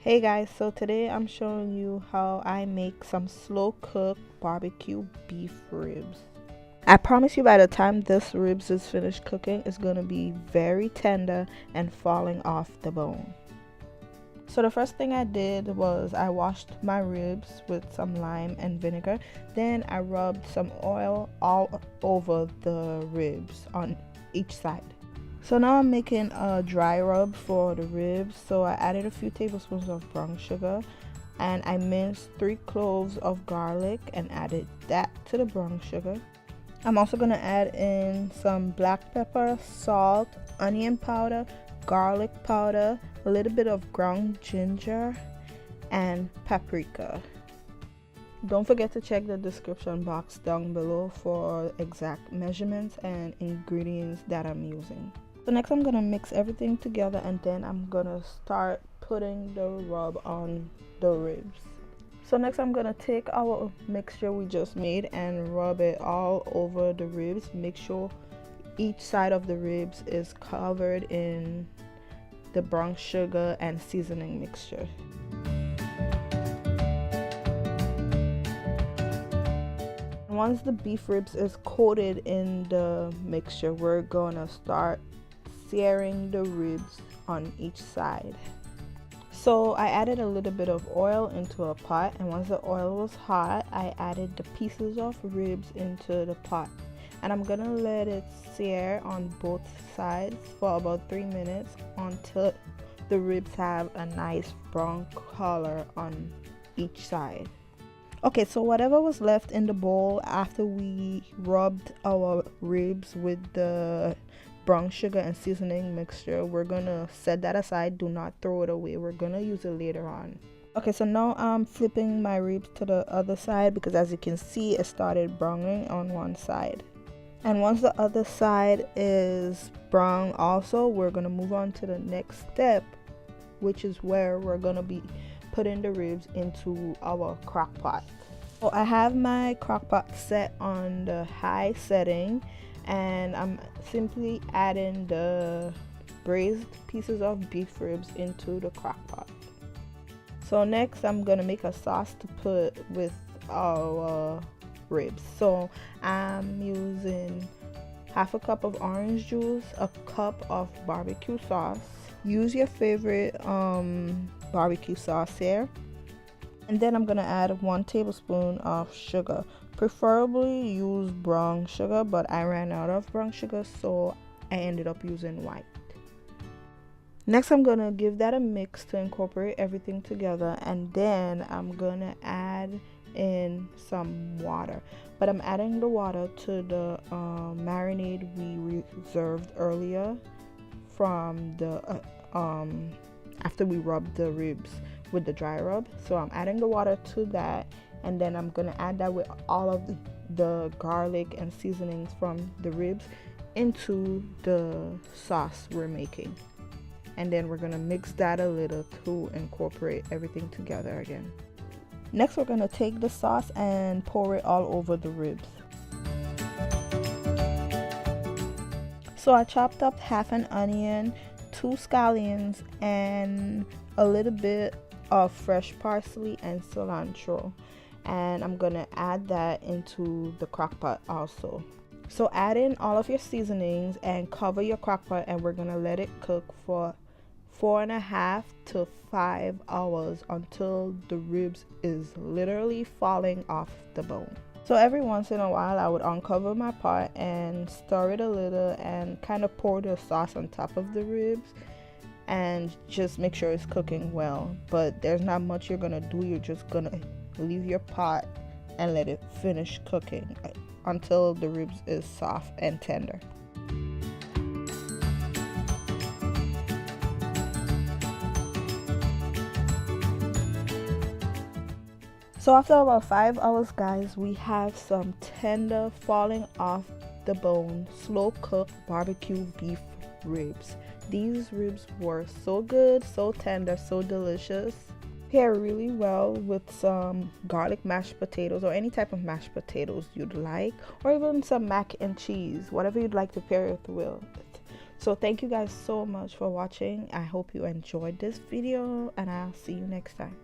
Hey guys, so today I'm showing you how I make some slow cooked barbecue beef ribs. I promise you by the time this ribs is finished cooking, it's going to be very tender and falling off the bone. So the first thing I did was I washed my ribs with some lime and vinegar. Then I rubbed some oil all over the ribs on each side. So now I'm making a dry rub for the ribs. So I added a few tablespoons of brown sugar and I minced 3 cloves of garlic and added that to the brown sugar. I'm also going to add in some black pepper, salt, onion powder, garlic powder, a little bit of ground ginger, and paprika. Don't forget to check the description box down below for exact measurements and ingredients that I'm using. So next I'm going to mix everything together and then I'm going to start putting the rub on the ribs. So next I'm going to take our mixture we just made and rub it all over the ribs. Make sure each side of the ribs is covered in the brown sugar and seasoning mixture. Once the beef ribs is coated in the mixture, we're going to start searing the ribs on each side. So I added a little bit of oil into a pot, and once the oil was hot, I added the pieces of ribs into the pot. And I'm gonna let it sear on both sides for about 3 minutes until the ribs have a nice brown color on each side. Okay, so whatever was left in the bowl after we rubbed our ribs with the brown sugar and seasoning mixture, we're gonna set that aside. Do not throw it away. We're gonna use it later on. Okay, so now I'm flipping my ribs to the other side because as you can see, it started browning on one side. And once the other side is brown also, we're gonna move on to the next step, which is where we're gonna be putting the ribs into our crock pot. So I have my crock pot set on the high setting and I'm simply adding the braised pieces of beef ribs into the crock pot. So next I'm gonna make a sauce to put with our ribs. So I'm using half a cup of orange juice, a cup of barbecue sauce. Use your favorite barbecue sauce here. And then I'm gonna add 1 tablespoon of sugar. Preferably use brown sugar, but I ran out of brown sugar, so I ended up using white. Next I'm gonna give that a mix to incorporate everything together, and then I'm gonna add in some water, but I'm adding the water to the marinade we reserved earlier from the after we rubbed the ribs with the dry rub. So I'm adding the water to that, and then I'm gonna add that with all of the garlic and seasonings from the ribs into the sauce we're making, and then we're gonna mix that a little to incorporate everything together again. Next we're gonna take the sauce and pour it all over the ribs. So I chopped up half an onion, 2 scallions, and a little bit of fresh parsley and cilantro, and I'm gonna add that into the crock pot also. So add in all of your seasonings and cover your crock pot, and we're gonna let it cook for 4.5 to 5 hours until the ribs is literally falling off the bone. So every once in a while I would uncover my pot and stir it a little and kind of pour the sauce on top of the ribs and just make sure it's cooking well. But there's not much you're gonna do. You're just gonna leave your pot and let it finish cooking until the ribs is soft and tender. So after about 5 hours, guys, we have some tender, falling off the bone, slow cooked barbecue beef ribs. These ribs were so good, so tender, so delicious. Pair really well with some garlic mashed potatoes or any type of mashed potatoes you'd like, or even some mac and cheese, whatever you'd like to pair it with. So thank you guys so much for watching. I hope you enjoyed this video, and I'll see you next time.